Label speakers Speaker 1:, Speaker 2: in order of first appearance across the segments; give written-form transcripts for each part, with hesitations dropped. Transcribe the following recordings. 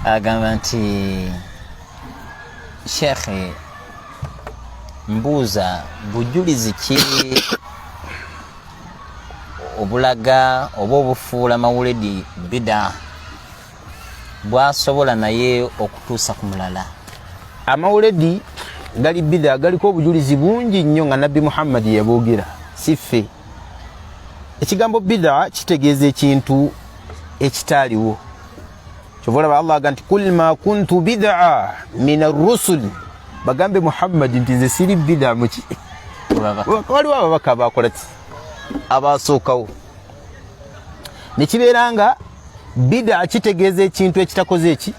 Speaker 1: agamba nti shekhe mbuuza bujulizi ki obulaga oba obufuula mawuledi bida bwasobola naye okutuusa ku mulala?
Speaker 2: Amawuledi gali bida galiko obujulizi bungi nnyo nga Nabbi Muhammad yaboogera, si ffe. Ekigambo bida kitegeeza ekintu ekitaaliwo. Kyova Allah aga nti kul ma kuntu bid'a min ar-rusul, bagambe Muhammad nti nze siri bid'a muki waliwo ababaka bakola ki abasookawo. Nekibeera bid'a kitegeeza ekintu ekitakoze eki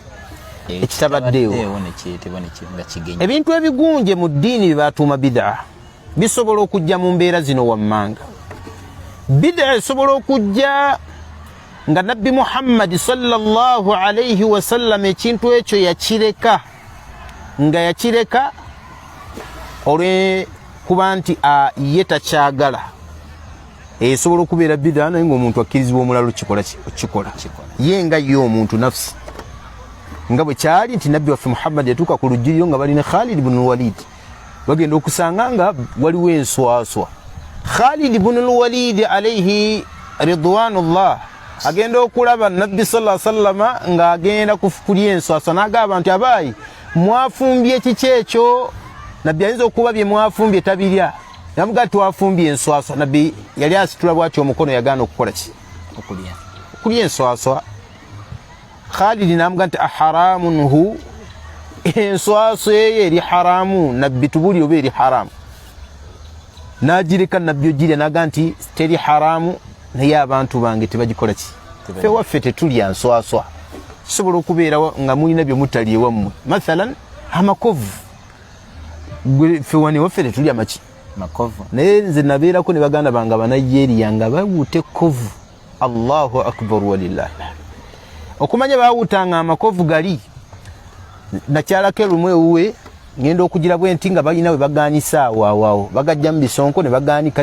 Speaker 2: ekitabaddeewo. Ebintu ebigunje mu ddiini batuuma bid'a bisobola okujja mu mbeera zino wammanga. Bid'a esobola okujja nga Nabbi Muhammad sallallahu alayhi wa sallam ekintu ekyo yakireka, nga yakireka olwe kuba nti ye takyagala. Esobola okubeera bid'a naye ng'omuntu akkirizibwa omulala kikola ye nga ye omuntu nafsi, nga bwe kyali nti Nabbi waffe Muhammad yatuuka ku lujjiriro nga balina Khalid ibn al-Walid, bagenda okusanga nga waliwo enswaswa. Khalid ibn al-Walid alayhi ridwanullah agenda okulaba Nabbi sallallahu alayhi wasallam nga agenda kufukulya enswaswa, n'agamba nti abaayi mwafumbye kiki ekyo? Nabbi ayinza okuba bye mwafumbye tabirya, namuga twafumbye enswaswa. Nabbi yali asitula bw'atyo omukono, yagaana okukola ki? Okulya enswaswa. Khalid n'amuga nti aharamun hu, enswaswa eyo eri haramu. Nabbi tubuli oba eri haramu. N'agireka Nabbi ogirya, n'aga nti teri haramu, naye abantu bange tebagikola ki? Ffe waffe tetulya nswaswa. Kisobola okubeera nga mulina bye mutali ewammwe, mathalan amakovu. Ffe wano waffe tetulya makovu, naye nze nabeerako ne baganda bange Abanigeria nga bawuuta ekkovu. Allahu akbar walillahi. Okumanya bawuutanga amakovu gali, nakyalako lumu ewuwe ngenda okugira bwe nti nga balina we bagaanisa awo bagajja mu bisonko ne bagaanika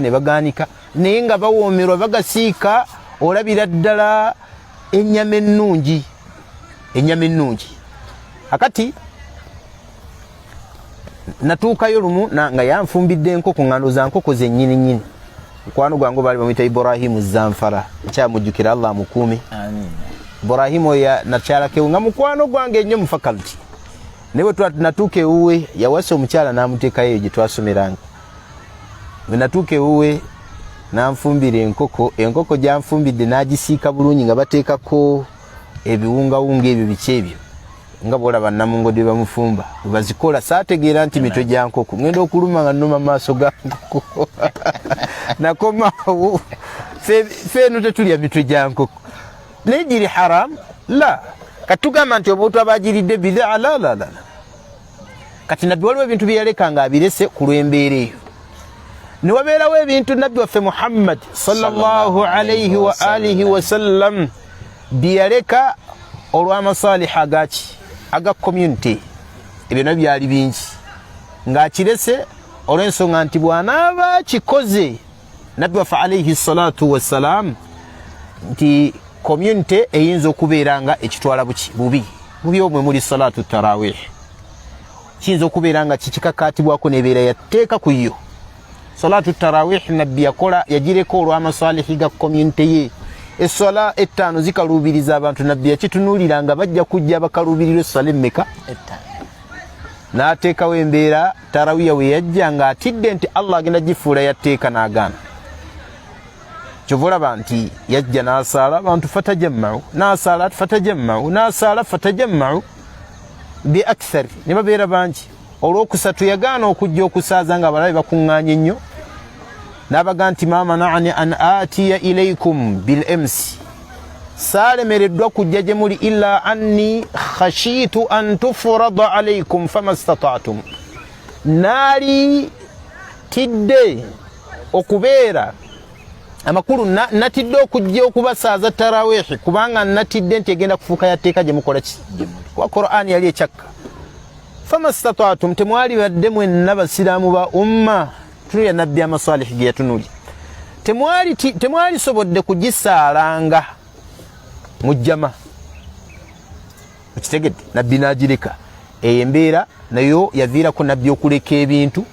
Speaker 2: naye nga bawoomerwa bagasiika, olabira ddala ennyama ennungi. Akati natuukayo lumu nga yanfumbidde enkoko, ngano za nkoko zennyini. Mukwano gwange baali bamuyita Ibrahimu Zamfara, nkyamujjukira, Allah amukuume. Ibrahimu nakyalako nga mukwano gwange nnyo mu faculty. Naye natuuka ewuwe yawasa omukyala n'amuteekayo eyo gye twasomeranga. Bwe natuuka ewuwe n'anfumbira enkoko gy'anfumbidde n'agisiika bulungi nga bateekako ebiwungawunga ebyo biki ebyo nga bw'olaba Namungo gye bamufumba bwe bazikola. Saategeera nti mitwe gya nkoko, ngenda okuluma nga nnuma maaso ga nkoko. Nakomaawo ffe eno tetulya mitwe gya nkoko. Naye giri haramu? La. Katugamba nti omuntu abagiridde bid'a, la. Kati Nabbi waliwo ebintu bye yaleka nga abirese ku lw'embeera eyo. Ne wabeerawo ebintu Nabbi waffe Muhammad sallallahu alayhi wa alihi wa sallam bye yaleka olw'amasaliha aga community. Ebyo nabyo byali bingi ng'akirese olw'ensonga nti bw'anaaba kikoze Nabbi waffe alayhi salatu wassalam nti community eyinza okubeera nga ekitwala bubi omwe muli salatu tarawih, kiyinza okubeera nga kikikakatibwako n'ebeera yatteeka ku yo. Salatu tarawih Nabbi yagireko olw'amasalihi ga community ye. Essala ettaano zikaluubiriza abantu, Nabbi yakitunuulira nga bajja kujja bakaluubirira essala emmeka? N'ateekawo embeera tarawiya we yajja ng'atidde nti Allah agenda gifuula yatteeka n'agaana. Kyova olaba nti yajja n'asaala abantu fatajammau, n'asaala fatajammau bi akthar, ne babeera bangi. Olwokusatu yagaana okujja okusaaza nga abalabe bakuŋŋaanye nnyo, n'abaga nti ma mana'ani an atiya ilaykum bil amsi, saalemereddwa kujja gye muli illa anni khashitu an tufrada alaykum famastata'tum. Naali tidde okubeera amakulu, natidde okujja okubasaaza tarawihi kubanga natidde nti egenda kufuuka yatteeka gye mukola ki? Wa Qur'ani yali ekyakka. Famastata'tum, temwali badde mwenna basiraamu ba umma, tunulya Nabbi amasalihi ge yatunulya, temwali sobodde kugisaalanga mu jjama. okitegedde nabbi n'agireka embeera nayo yaviirako nabbi okuleka ebintu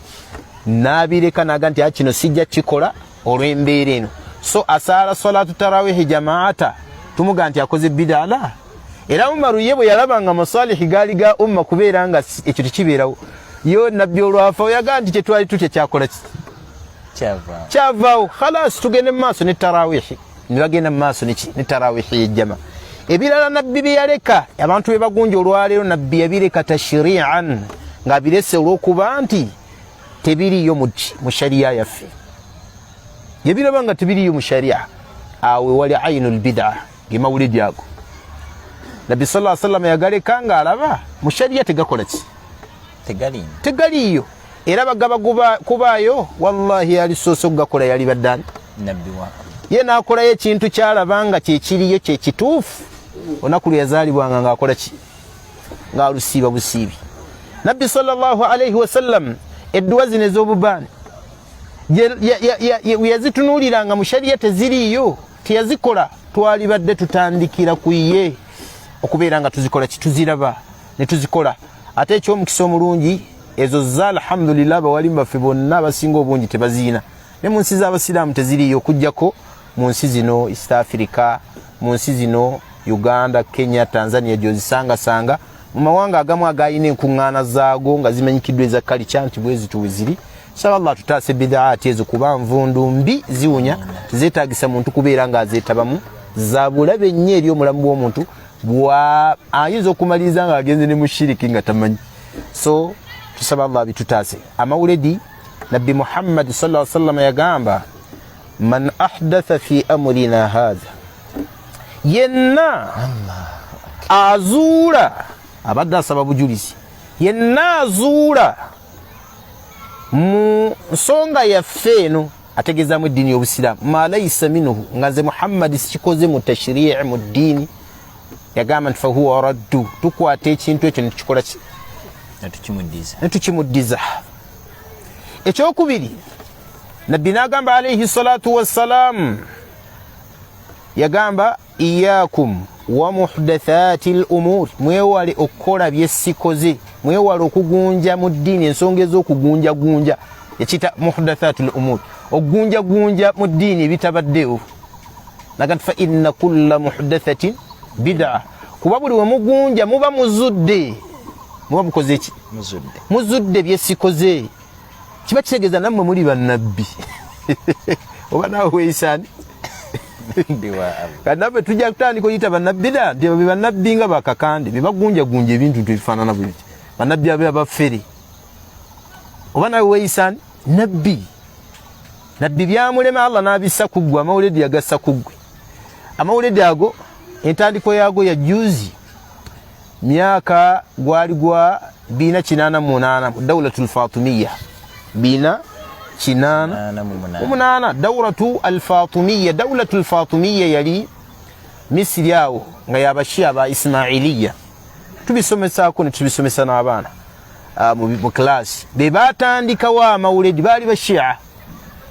Speaker 2: n'abireka naga nti kino sijja kikola olw'embeera eno so asaala salatu tarawihi jamaata tumuga nti akoze bid'a la era Umaru ye bwe yalabanga masalihi gaali ga umma kubeera nga ekyo tekibeerawo yo nabbi olwafa yaga nti kyetwali tutya kyakola kyavaawo khalas tugende mu maaso ne tarawihi ne bagenda mu maaso ne tarawihi yejjama ebirala nabbi bye yaleka abantu be bagunja olwaleero nabbi yabireka tashri'an ng'abirese olw'okuba nti tebiriyo mu shariya yaffe yebiraba nga tebiriyo mu shariya awe wali ainul bid'a gemawulidi ago nabbi sallallahu alaihi wasallam yagaleka ng'alaba mu shariya tegakola ki tegaliyo era bagaba kubaayo wallahi alisoose okugakola yali baddani
Speaker 1: nabbi wa
Speaker 2: ye n'akolayo ekintu kyalaba nga kyekiriyo kyekituufu olunaku lwe yazaalibwanga ng'akola ki ng'alusiiba busiibi nabbi sallallahu alaihi wasallam edduwa zino ez'obubaani yazitunuuliranga mu shariya teziriiyo teyazikola twalibadde tutandikira ku ye okubeera nga tuzikola kituziraba ne tuzikola ate ekyomukisa omulungi ezo za alhamdulillah abawalimu baffe bonna abasinga obungi tebaziina ne mu nsi z'abasiraamu teziriiyo okugjako mu nsi zino East Africa mu nsi zino Uganda, Kenya, Tanzania gyozisangasanga mu mawanga agamu agayina enkuŋŋaana zaago nga zimanyikiddwa eza kalica nti bwe zituwe ziri inshallah tutaase bidaati ezo kuba nvundu mbi ziwunya tezeetaagisa muntu kubeera ng'azeetabamu za bulabe nnyo eri omulamu bw'omuntu ayinza okumaliriza nga agenze ne mushiriki nga tamanyi so tusaba Allah bitutaase amawuledi nabbi Muhammad sallallahu alaihi wasallam yagamba man ahdatha fi amrina hadha yenna azuula abadde asaba bujulizi yenna azuula mu nsonga yaffe eno ategeezaamu eddiini y'obusiraamu ma laysa minhu nga nze Muhammad sikikoze mu tashrii'i mu ddiini yagamba nti fahuwa raddu tukwata ekintu ekyo netukikola ki netukimuddiza ekyokubiri nabbi n'agamba alayhi salatu wassalamu yagamba iyakum wa muhdathati l-umur mwewale okukola byesikoze mwewale okugunja mu ddiini ensonga ez'okugunjagunja ekiyita muhdathati l-umur okugunjagunja mu ddiini ebitabaddewo naga nti fa inna kulla muhdathatin bid'a kuba buli we mugunja muba muzudde muba mukoze ki muzudde byesikoze kiba kitegeeza nammwe muli bannabbi oba naawe weeyisaani kanabbe tujja kutandika oyita bannabbi da nti bannabbi nga bakakande bebagunjagunja ebintu tebifaanana bwe biti bannabbi abe abaffere oba naawe weeyisaani nabbi byamulema Allah n'abissa ku ggwe amawuledi yagassa ku ggwe amawuledi ago entandiko yaago ya juzi myaka gwali gwa 288 dawlatul fatimiyya 288 dawlatul fatimiyya yali Misiri awo nga yabashia ba Ismailiyya tubisomesaako ne tubisomesa n'abaana mu class be batandikawo amawuledi baali bashia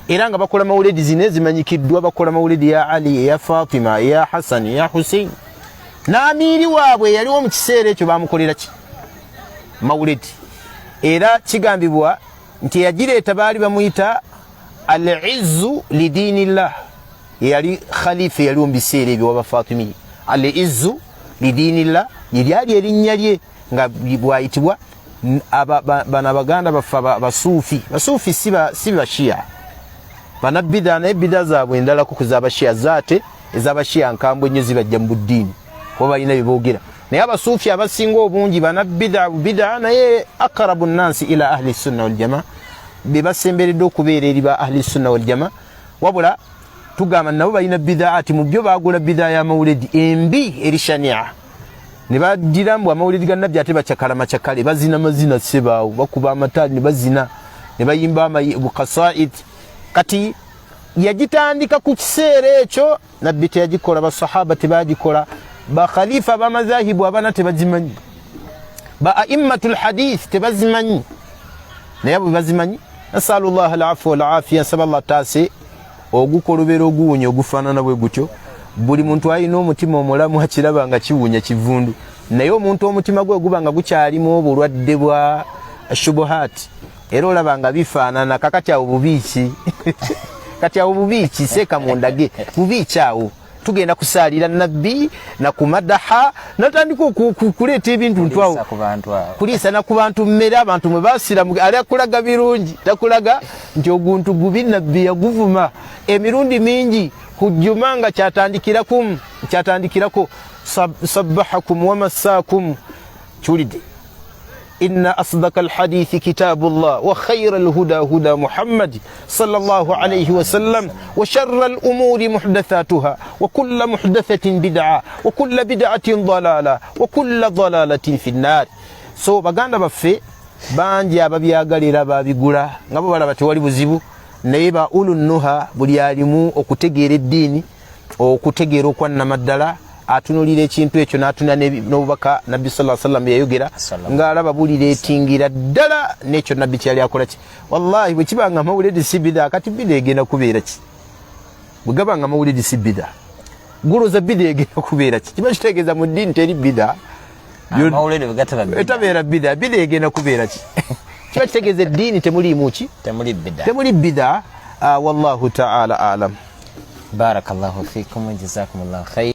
Speaker 2: era nga bakola mawuledi zine zimanyikiddwa bakola mawuledi ya Ali ya Fatima ya Hassan ya Hussein n'amiiri waabwe yaliwo mu kiseera ekyo bamukolera ki mawuledi era kigambibwa nti yagireeta baali bamuyita al-izzu lidinillah yali khalifa yaliwo mu biseera ebyo w'abafatimiya al-izzu lidinillah lyali erinnya lye nga bwayitibwa bano abaganda baffe basuufi si bashiya banabbida naye bida zaabwe endalako kuzabashiya zaate ezabashiya nkambwe nnyo zibajja mu buddiini kuba balina byeboogera naye abasuufi abasinga obungi banabbida naye akarabu nnansi ila ahli sunna waljamaa be basemberedde okubeera eri ba ahli sunna waljamaa wabula tugamba nabo balina bidaati mu byo baagula bidaa y'amawuledi embi eri shania ne bagira mbu amawuledi ga nabbi ate bacakala macakale bazina mazina sebaawo bakuba amataali ne bazina ne bayimba bukasaid kati yagitandika ku kiseera ekyo nabbi teyagikola basahaba tebagikola bakhalifa bamazahibu abana tebazimanyi ba aimmatul hadith tebazimanyi naye abo bazimanyi nasalullah alafu walafiya nsaba Allah taase ogukolobera oguwunya ogufaanana bwe gutyo buli muntu alina omutima omulamu akiraba nga kiwunya kivundu naye omuntu omutima gwe guba nga gukyalimu obulwadde bwa shubuhat era olaba nga bifaanana kakati awo bubiiki kati awo bubiiki seeka mundage bubiiki awo tugenda kusaalira nabbi na kumadaha natandika okuleeta ebintu ntwawo kuliisa na ku bantu mmere abantu mwe basiramu ali akulaga birungi takulaga nti oguntu gubi nabbi yaguvuma emirundi mingi kujjuma nga kyatandikirako sabbahakum wa massaakum kiwulidde إن أصدق الحديث كتاب الله وخير الهدى هدى محمد صلى الله عليه وسلم وشر الأمور محدثاتها وكل محدثة بدعة وكل بدعة ضلالة وكل ضلالة في النار so baganda baffe bangi ababyagalira babigula nga bo balaba tewali buzibu naye ba ulunnuha buli alimu okutegeera eddiini okutegeera okwannamaddala atunulira ekintu ekyo n'atuna n'obubaka nabbi sallallahu alaihi wasallam yayogera ng'alaba bulireetingira ddala n'ekyo nabbi kyali akola ki wallahi bwe kibanga mawulidi si bida kati bida egenda kubeera ki bwe gabanga mawulidi si bida guloza bida egenda kubeera ki kiba kitegeeza mu ddiini teri bida etabeera bida bida egenda kubeera ki kiba kitegeeza eddiini temuliimu ki temuli bida wallahu ta'ala alam.
Speaker 1: Barakallahu fikum, jazakumullahu khair.